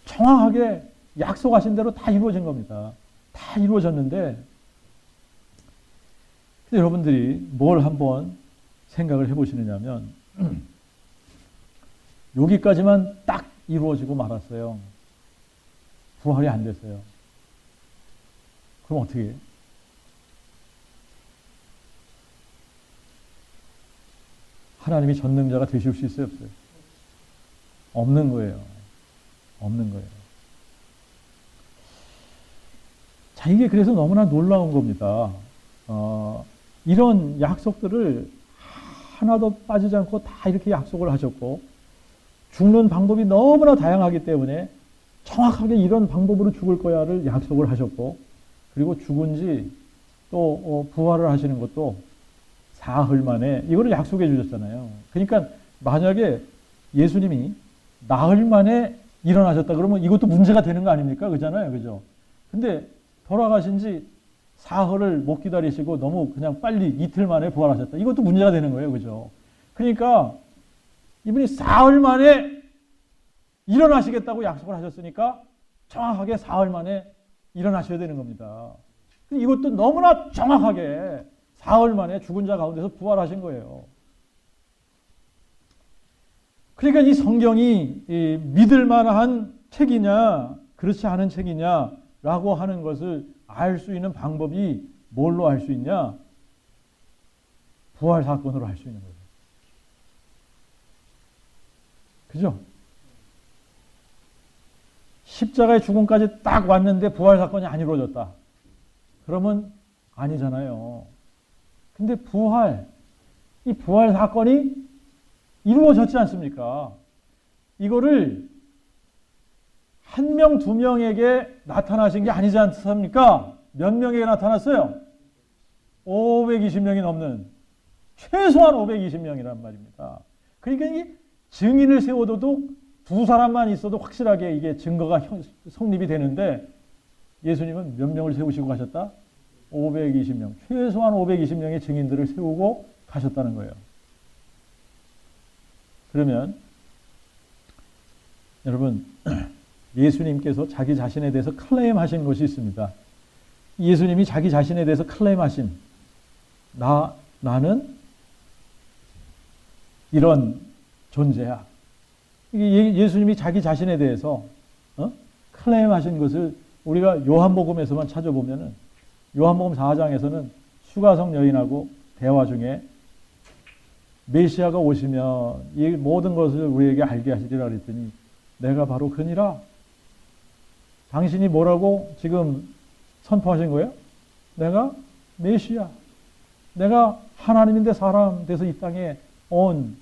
S1: 정확하게 약속하신 대로 다 이루어진 겁니다. 다 이루어졌는데, 근데 여러분들이 뭘 한번 생각을 해보시느냐면, 여기까지만 딱 이루어지고 말았어요. 부활이 안 됐어요. 그럼 어떻게 해요? 하나님이 전능자가 되실 수 있어요, 없어요? 없는 거예요. 없는 거예요. 자, 이게 그래서 너무나 놀라운 겁니다. 이런 약속들을 하나도 빠지지 않고 다 이렇게 약속을 하셨고, 죽는 방법이 너무나 다양하기 때문에 정확하게 이런 방법으로 죽을 거야를 약속을 하셨고, 그리고 죽은 지 또 부활을 하시는 것도 사흘 만에 이거를 약속해 주셨잖아요. 그러니까 만약에 예수님이 나흘 만에 일어나셨다 그러면 이것도 문제가 되는 거 아닙니까? 그잖아요. 그죠? 근데 돌아가신 지 사흘을 못 기다리시고 너무 그냥 빨리 이틀 만에 부활하셨다. 이것도 문제가 되는 거예요. 그죠? 그러니까 이분이 사흘 만에 일어나시겠다고 약속을 하셨으니까 정확하게 사흘 만에 일어나셔야 되는 겁니다. 이것도 너무나 정확하게 사흘 만에 죽은 자 가운데서 부활하신 거예요. 그러니까 이 성경이 믿을 만한 책이냐 그렇지 않은 책이냐라고 하는 것을 알 수 있는 방법이 뭘로 알 수 있냐? 부활 사건으로 알 수 있는 거예요. 그죠? 십자가의 죽음까지 딱 왔는데 부활 사건이 안 이루어졌다. 그러면 아니잖아요. 근데 이 부활 사건이 이루어졌지 않습니까? 이거를 한 명, 두 명에게 나타나신 게 아니지 않습니까? 몇 명에게 나타났어요? 520명이 넘는, 최소한 520명이란 말입니다. 그러니까 이게 증인을 세워둬도 두 사람만 있어도 확실하게 이게 증거가 성립이 되는데, 예수님은 몇 명을 세우시고 가셨다? 520명. 최소한 520명의 증인들을 세우고 가셨다는 거예요. 그러면 여러분, 예수님께서 자기 자신에 대해서 클레임하신 것이 있습니다. 예수님이 자기 자신에 대해서 클레임하신, 나는 이런 존재야. 예수님이 자기 자신에 대해서 클레임하신 것을 우리가 요한복음에서만 찾아보면은, 요한복음 4장에서는 수가성 여인하고 대화 중에 메시아가 오시면 이 모든 것을 우리에게 알게 하시리라 그랬더니, 내가 바로 그니라. 당신이 뭐라고 지금 선포하신 거예요? 내가 메시아, 내가 하나님인데 사람 돼서 이 땅에 온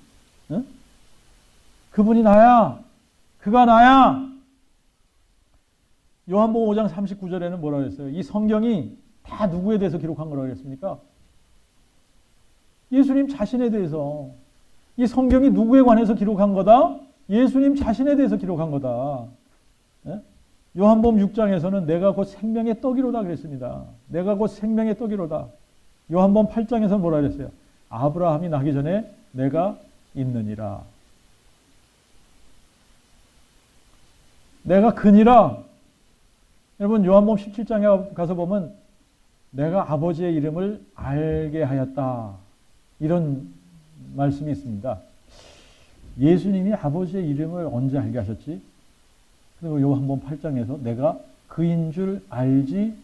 S1: 그분이 나야. 그가 나야. 요한복음 5장 39절에는 뭐라 그랬어요? 이 성경이 다 누구에 대해서 기록한 거라고 그랬습니까? 예수님 자신에 대해서. 이 성경이 누구에 관해서 기록한 거다? 예수님 자신에 대해서 기록한 거다. 요한복음 6장에서는 내가 곧 생명의 떡이로다 그랬습니다. 내가 곧 생명의 떡이로다. 요한복음 8장에서는 뭐라 그랬어요? 아브라함이 나기 전에 내가 있느니라. 내가 그니라. 여러분 요한복음 17장에 가서 보면 내가 아버지의 이름을 알게 하였다. 이런 말씀이 있습니다. 예수님이 아버지의 이름을 언제 알게 하셨지? 그리고 요한복음 8장에서 내가 그인 줄 알지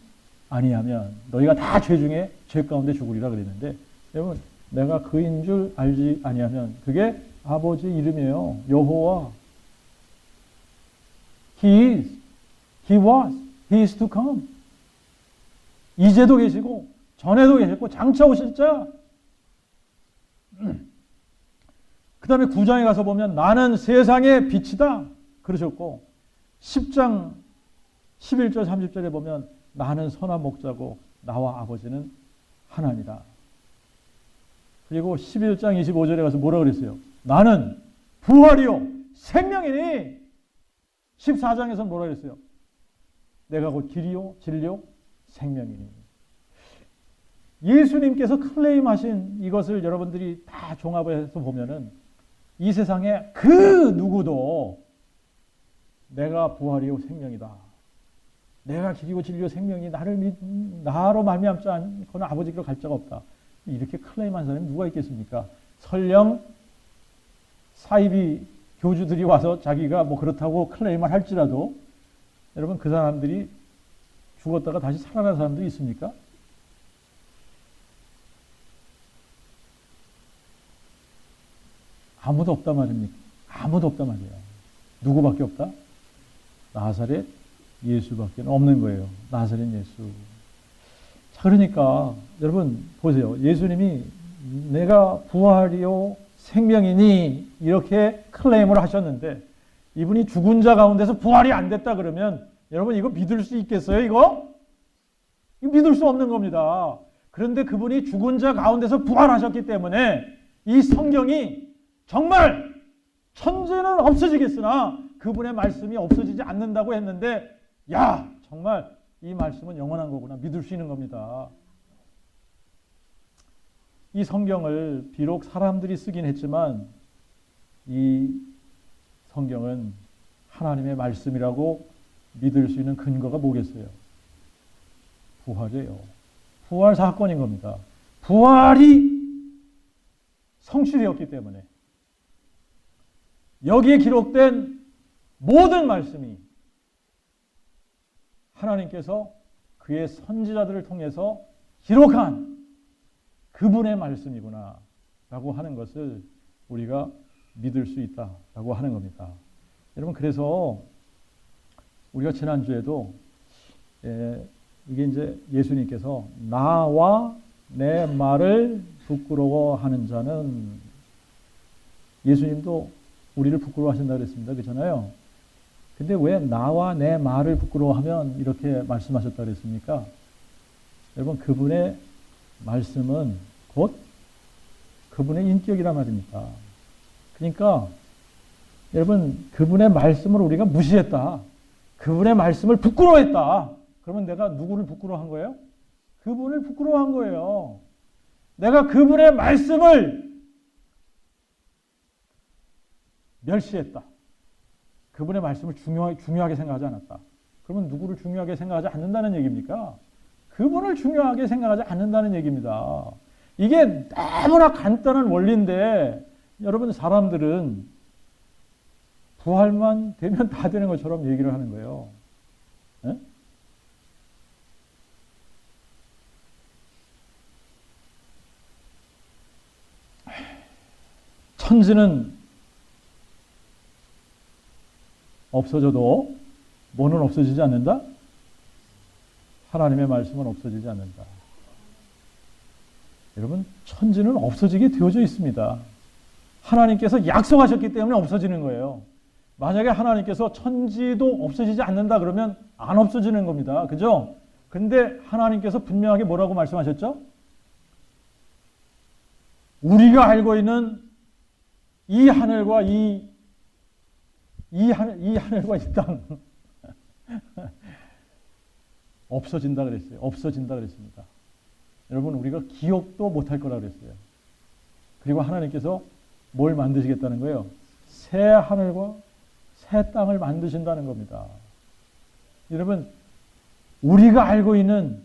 S1: 아니하면 너희가 다 죄 중에 죄 가운데 죽으리라 그랬는데 여러분 내가 그인 줄 알지 아니하면 그게 아버지의 이름이에요. 여호와. He is, He was, He is to come. 이제도 계시고 전에도 계셨고 장차 오실 자. 그 다음에 9장에 가서 보면 나는 세상의 빛이다 그러셨고 10장 11절 30절에 보면 나는 선한 목자고 나와 아버지는 하나니라. 그리고 11장 25절에 가서 뭐라 그랬어요? 나는 부활이요 생명이니. 14장에서는 뭐라 그랬어요? 내가 곧 길이요 진리요 생명이니. 예수님께서 클레임하신 이것을 여러분들이 다 종합해서 보면은 이 세상에 그 누구도 내가 부활이요 생명이다. 내가 길이고 진리요 생명이 나로 말미암지 않고는 아버지께로 갈 자가 없다. 이렇게 클레임한 사람이 누가 있겠습니까? 설령 사이비 교주들이 와서 자기가 뭐 그렇다고 클레임을 할지라도 여러분 그 사람들이 죽었다가 다시 살아난 사람들이 있습니까? 아무도 없단 말입니까? 아무도 없단 말이에요. 누구밖에 없다? 나사렛 예수밖에 없는 거예요. 나사렛 예수. 자, 그러니까 여러분 보세요. 예수님이 내가 부활이요 생명이니 이렇게 클레임을 하셨는데 이분이 죽은 자 가운데서 부활이 안 됐다 그러면 여러분 이거 믿을 수 있겠어요? 이거 믿을 수 없는 겁니다. 그런데 그분이 죽은 자 가운데서 부활하셨기 때문에 이 성경이 정말 천지는 없어지겠으나 그분의 말씀이 없어지지 않는다고 했는데 야 정말 이 말씀은 영원한 거구나 믿을 수 있는 겁니다. 이 성경을 비록 사람들이 쓰긴 했지만 이 성경은 하나님의 말씀이라고 믿을 수 있는 근거가 뭐겠어요? 부활이에요. 부활 사건인 겁니다. 부활이 성취되었기 때문에 여기에 기록된 모든 말씀이 하나님께서 그의 선지자들을 통해서 기록한 그분의 말씀이구나 라고 하는 것을 우리가 믿을 수 있다라고 하는 겁니다. 여러분 그래서 우리가 지난주에도 이게 이제 예수님께서 나와 내 말을 부끄러워하는 자는 예수님도 우리를 부끄러워하신다고 그랬습니다. 그렇잖아요. 근데 왜 나와 내 말을 부끄러워하면 이렇게 말씀하셨다고 그랬습니까? 여러분 그분의 말씀은 곧 그분의 인격이란 말입니다. 그러니까 여러분 그분의 말씀을 우리가 무시했다. 그분의 말씀을 부끄러워했다. 그러면 내가 누구를 부끄러워한 거예요? 그분을 부끄러워한 거예요. 내가 그분의 말씀을 멸시했다. 그분의 말씀을 중요하게 생각하지 않았다. 그러면 누구를 중요하게 생각하지 않는다는 얘기입니까? 그분을 중요하게 생각하지 않는다는 얘기입니다. 이게 너무나 간단한 원리인데 여러분 사람들은 부활만 되면 다 되는 것처럼 얘기를 하는 거예요. 네? 천지는 없어져도 뭐는 없어지지 않는다? 하나님의 말씀은 없어지지 않는다. 여러분 천지는 없어지게 되어져 있습니다. 하나님께서 약속하셨기 때문에 없어지는 거예요. 만약에 하나님께서 천지도 없어지지 않는다 그러면 안 없어지는 겁니다. 그죠? 근데 하나님께서 분명하게 뭐라고 말씀하셨죠? 우리가 알고 있는 이 하늘과 이 하늘과 이 땅 없어진다 그랬어요. 없어진다 그랬습니다. 여러분 우리가 기억도 못할 거라 그랬어요. 그리고 하나님께서 뭘 만드시겠다는 거예요? 새 하늘과 새 땅을 만드신다는 겁니다. 여러분, 우리가 알고 있는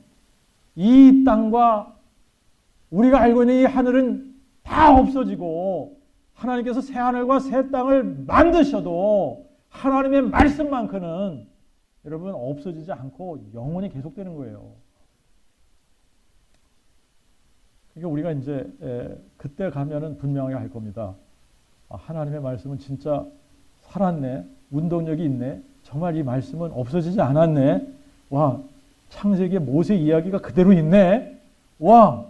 S1: 이 땅과 우리가 알고 있는 이 하늘은 다 없어지고 하나님께서 새 하늘과 새 땅을 만드셔도 하나님의 말씀만큼은 여러분 없어지지 않고 영원히 계속되는 거예요. 그러니까 우리가 이제 그때 가면은 분명하게 할 겁니다. 하나님의 말씀은 진짜 살았네. 운동력이 있네. 정말 이 말씀은 없어지지 않았네. 와, 창세기의 모세 이야기가 그대로 있네. 와,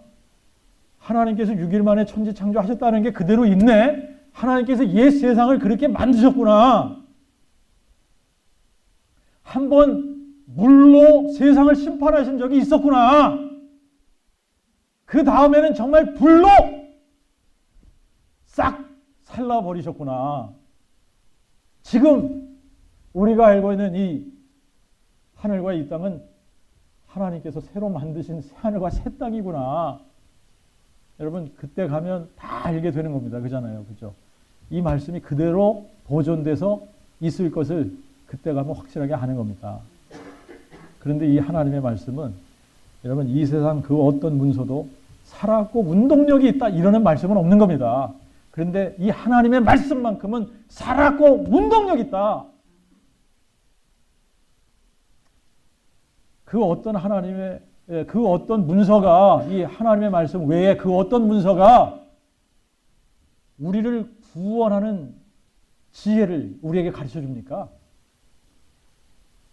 S1: 하나님께서 6일 만에 천지 창조하셨다는 게 그대로 있네. 하나님께서 옛 세상을 그렇게 만드셨구나. 한번 물로 세상을 심판하신 적이 있었구나. 그 다음에는 정말 불로 싹 살라버리셨구나. 지금 우리가 알고 있는 이 하늘과 이 땅은 하나님께서 새로 만드신 새 하늘과 새 땅이구나. 여러분, 그때 가면 다 알게 되는 겁니다. 그잖아요. 그죠? 이 말씀이 그대로 보존돼서 있을 것을 그때 가면 확실하게 아는 겁니다. 그런데 이 하나님의 말씀은 여러분, 이 세상 그 어떤 문서도 살았고 운동력이 있다 이러는 말씀은 없는 겁니다. 그런데 이 하나님의 말씀만큼은 살았고 운동력이 있다. 그 어떤 하나님의 그 어떤 문서가 이 하나님의 말씀 외에 그 어떤 문서가 우리를 구원하는 지혜를 우리에게 가르쳐 줍니까?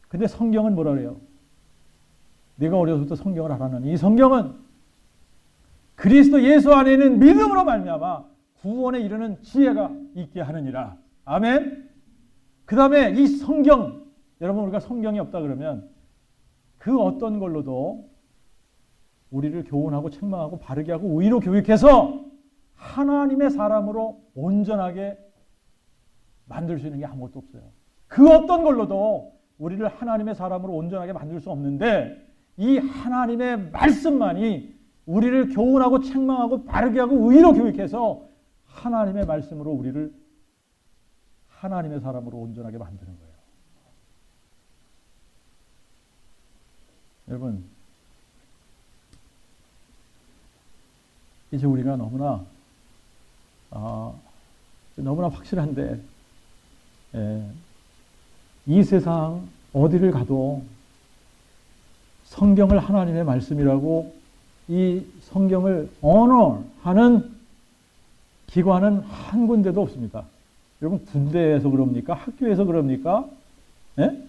S1: 근데 성경은 뭐라 그래요? 내가 어려서부터 성경을 알았느니 이 성경은 그리스도 예수 안에 있는 믿음으로 말미암아 구원에 이르는 지혜가 있게 하느니라. 아멘. 그 다음에 이 성경, 여러분 우리가 성경이 없다 그러면 그 어떤 걸로도 우리를 교훈하고 책망하고 바르게 하고 의로 교육해서 하나님의 사람으로 온전하게 만들 수 있는 게 아무것도 없어요. 그 어떤 걸로도 우리를 하나님의 사람으로 온전하게 만들 수 없는데 이 하나님의 말씀만이 우리를 교훈하고 책망하고 바르게 하고 의로 교육해서 하나님의 말씀으로 우리를 하나님의 사람으로 온전하게 만드는 거예요. 여러분, 이제 우리가 너무나 확실한데 이 세상 어디를 가도 성경을 하나님의 말씀이라고 이 성경을 언어하는 기관은 한 군데도 없습니다. 여러분 군대에서 그럽니까? 학교에서 그럽니까? 예?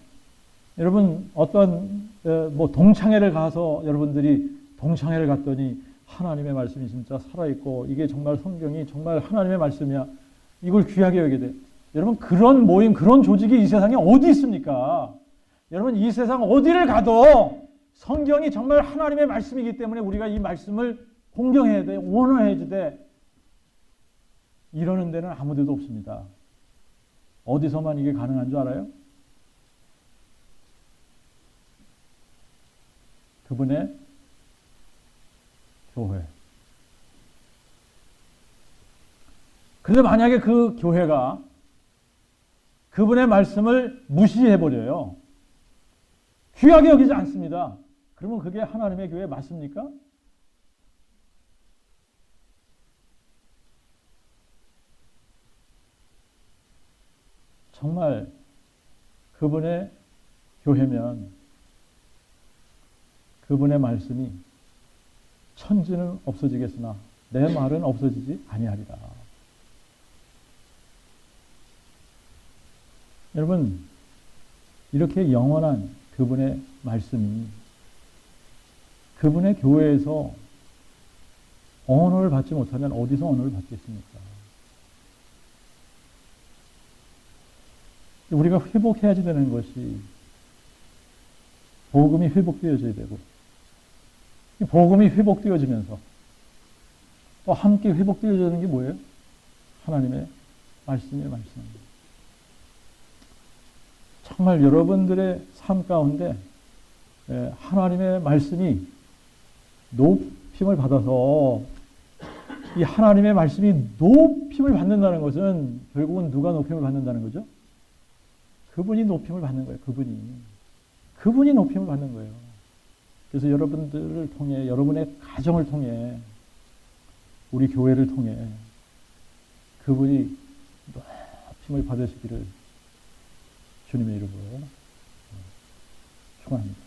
S1: 여러분 어떤 동창회를 가서 여러분들이 동창회를 갔더니 하나님의 말씀이 진짜 살아있고 이게 정말 성경이 정말 하나님의 말씀이야. 이걸 귀하게 여기게 돼. 여러분 그런 모임 그런 조직이 이 세상에 어디 있습니까? 여러분 이 세상 어디를 가도 성경이 정말 하나님의 말씀이기 때문에 우리가 이 말씀을 공경해야 돼. 원어해야 돼. 이러는 데는 아무 데도 없습니다. 어디서만 이게 가능한 줄 알아요? 그분의 교회. 그런데 만약에 그 교회가 그분의 말씀을 무시해버려요. 귀하게 여기지 않습니다. 그러면 그게 하나님의 교회 맞습니까? 정말 그분의 교회면 그분의 말씀이 천지는 없어지겠으나 내 말은 없어지지 아니하리라. 여러분 이렇게 영원한 그분의 말씀이 그분의 교회에서 언어를 받지 못하면 어디서 언어를 받겠습니까? 우리가 회복해야지 되는 것이 복음이 회복되어져야 되고 이 복음이 회복되어지면서 또 함께 회복되어지는 게 뭐예요? 하나님의 말씀이에요. 말씀. 정말 여러분들의 삶 가운데 하나님의 말씀이 높임을 받아서 이 하나님의 말씀이 높임을 받는다는 것은 결국은 누가 높임을 받는다는 거죠? 그분이 높임을 받는 거예요. 그분이 높임을 받는 거예요. 그래서 여러분들을 통해, 여러분의 가정을 통해, 우리 교회를 통해 그분이 높임을 받으시기를 주님의 이름으로 축원합니다.